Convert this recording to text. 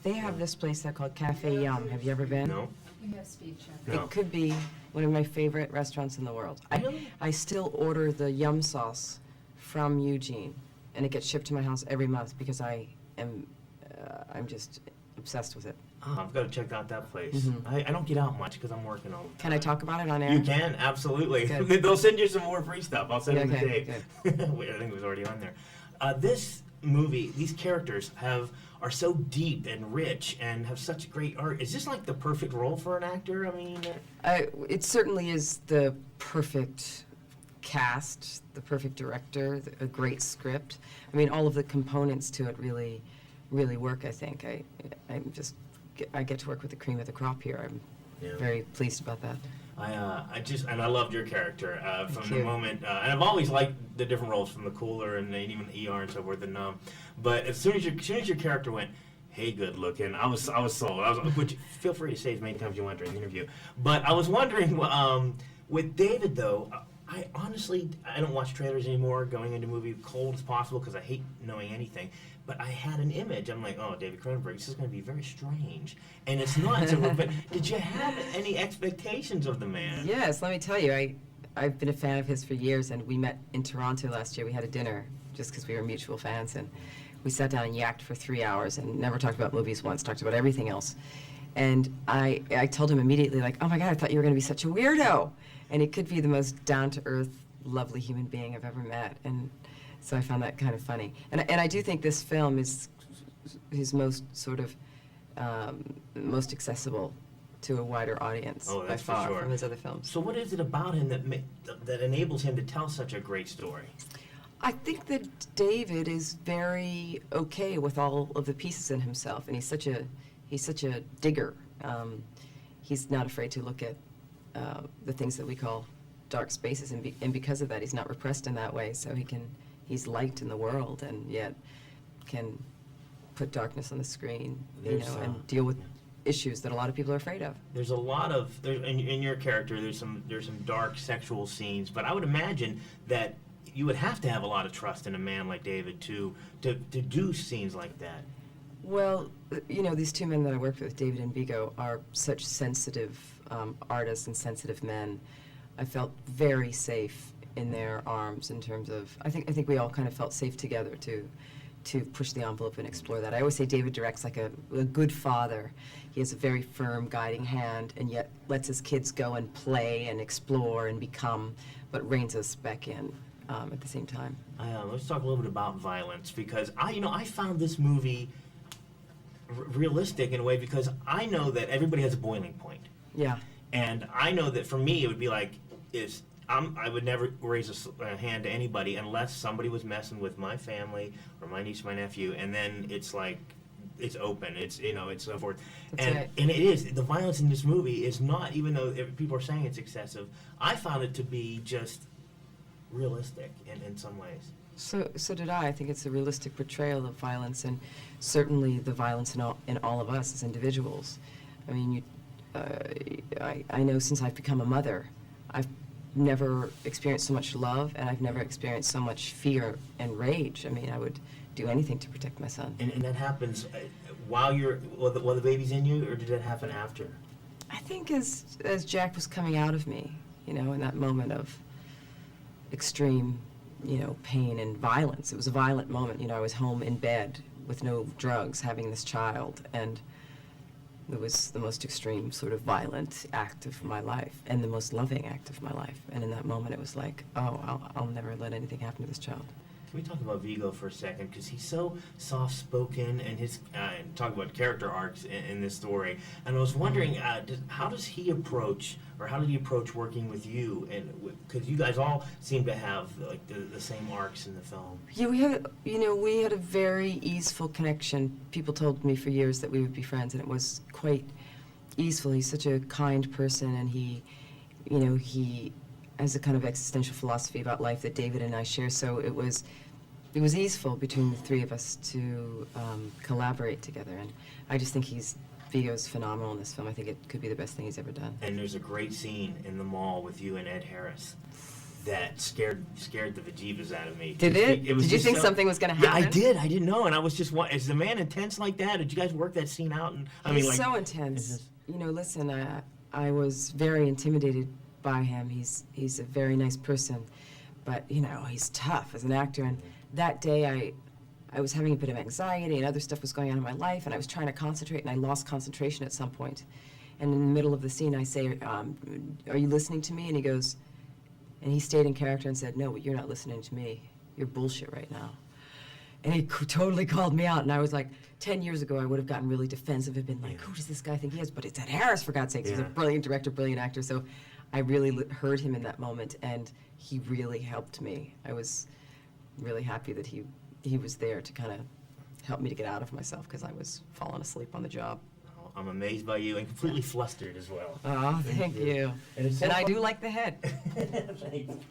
They have this place there called Cafe Yum. Have you ever been? No? We have speed chef. No. It could be one of my favorite restaurants in the world. Really? I still order the yum sauce from Eugene, and it gets shipped to my house every month because I'm just obsessed with it. Oh, I've got to check out that place. Mhm. I don't get out much because I'm working all the time. Can I talk about it on air? You can, absolutely. Good. They'll send you some more free stuff. I'll send it to Okay, Dave. Wait, I think it was already on there. This movie, these characters are so deep and rich and have such great art. Is this like the perfect role for an actor? I mean, It certainly is the perfect cast, the perfect director, a great script. I mean, all of the components to it really, really work, I think. I get to work with the cream of the crop here. I'm Yeah. very pleased about that. and I loved your character from Thank the you. moment, and I've always liked the different roles from the Cooler and even the ER and so forth. And but as soon as your character went, hey, good looking, I was sold. Which feel free to say as many times as you want during the interview. But I was wondering, with David though, I honestly don't watch trailers anymore. Going into a movie cold as possible because I hate knowing anything. But I had an image. I'm like, oh, David Cronenberg, this is going to be very strange, and it's not. But did you have any expectations of the man? Yes, let me tell you, I've been a fan of his for years, and we met in Toronto last year. We had a dinner just because we were mutual fans, and we sat down and yacked for 3 hours and never talked about movies once, talked about everything else. And I told him immediately, like, oh my God, I thought you were going to be such a weirdo. And he could be the most down-to-earth, lovely human being I've ever met. And so I found that kind of funny. And I do think this film is his most sort of, most accessible to a wider audience Oh, by that's for far sure. from his other films. So what is it about him that enables him to tell such a great story? I think that David is very okay with all of the pieces in himself, and he's such a digger. He's not afraid to look at the things that we call dark spaces, and because of that, he's not repressed in that way. So he's light in the world, and yet can put darkness on the screen, and deal with issues that a lot of people are afraid of. There's a lot of in your character. There's some dark sexual scenes, but I would imagine that you would have to have a lot of trust in a man like David to do scenes like that. Well, these two men that I worked with, David and Vigo, are such sensitive artists and sensitive men. I felt very safe in their arms in terms of, I think we all kind of felt safe together to push the envelope and explore that. I always say David directs like a good father. He has a very firm guiding hand and yet lets his kids go and play and explore and become, but reins us back in at the same time. Let's talk a little bit about violence, because I found this movie realistic in a way, because I know that everybody has a boiling point. Yeah. And I know that for me, it would be like, I would never raise a hand to anybody unless somebody was messing with my family or my niece, my nephew, and then it's like, it's open, it's so forth. That's right. And it is, the violence in this movie is not, even though people are saying it's excessive, I found it to be just realistic in some ways. So did I. I think it's a realistic portrayal of violence, and certainly the violence in all of us as individuals. I mean, I know since I've become a mother, I've never experienced so much love, and I've never experienced so much fear and rage. I mean, I would do anything to protect my son. And that happens while the baby's in you, or did that happen after? I think as Jack was coming out of me, in that moment of extreme, pain and violence. It was a violent moment. I was home in bed with no drugs, having this child, and it was the most extreme sort of violent act of my life and the most loving act of my life. And in that moment, it was like, oh, I'll never let anything happen to this child. Can we talk about Vigo for a second? Because he's so soft-spoken, and talk about character arcs in this story. And I was wondering, how did he approach working with you? And because you guys all seem to have like the same arcs in the film. Yeah, we had a very easeful connection. People told me for years that we would be friends, and it was quite easeful. He's such a kind person, and he has a kind of existential philosophy about life that David and I share. So it was easeful between the three of us to collaborate together, and I just think Vigo's phenomenal in this film. I think it could be the best thing he's ever done. And there's a great scene in the mall with you and Ed Harris. that scared the bejeebus out of me. Did it? was Did you just think so- something was going to Yeah, happen? I did. I didn't know, and I was just, is the man intense like that? Did you guys work that scene out? And I mean, He's like, so it's intense. just- You know, listen, I was very intimidated by him. He's a very nice person, but you know, he's tough as an actor. And that day, I was having a bit of anxiety, and other stuff was going on in my life, and I was trying to concentrate, and I lost concentration at some point. And in the middle of the scene, I say, "Are you listening to me?" And he goes, and he stayed in character and said, "No, you're not listening to me. You're bullshit right now." And he totally called me out, and I was like, 10 years ago, I would have gotten really defensive and been like, who does this guy think he is? But it's Ed Harris, for God's sakes. He's a Yeah. brilliant director, brilliant actor. So I really heard him in that moment, and he really helped me. I was really happy that he was there to kind of help me to get out of myself, because I was falling asleep on the job. I'm amazed by you and completely flustered as well. Oh, thank you. And it's so And I fun- do like the head. Thanks.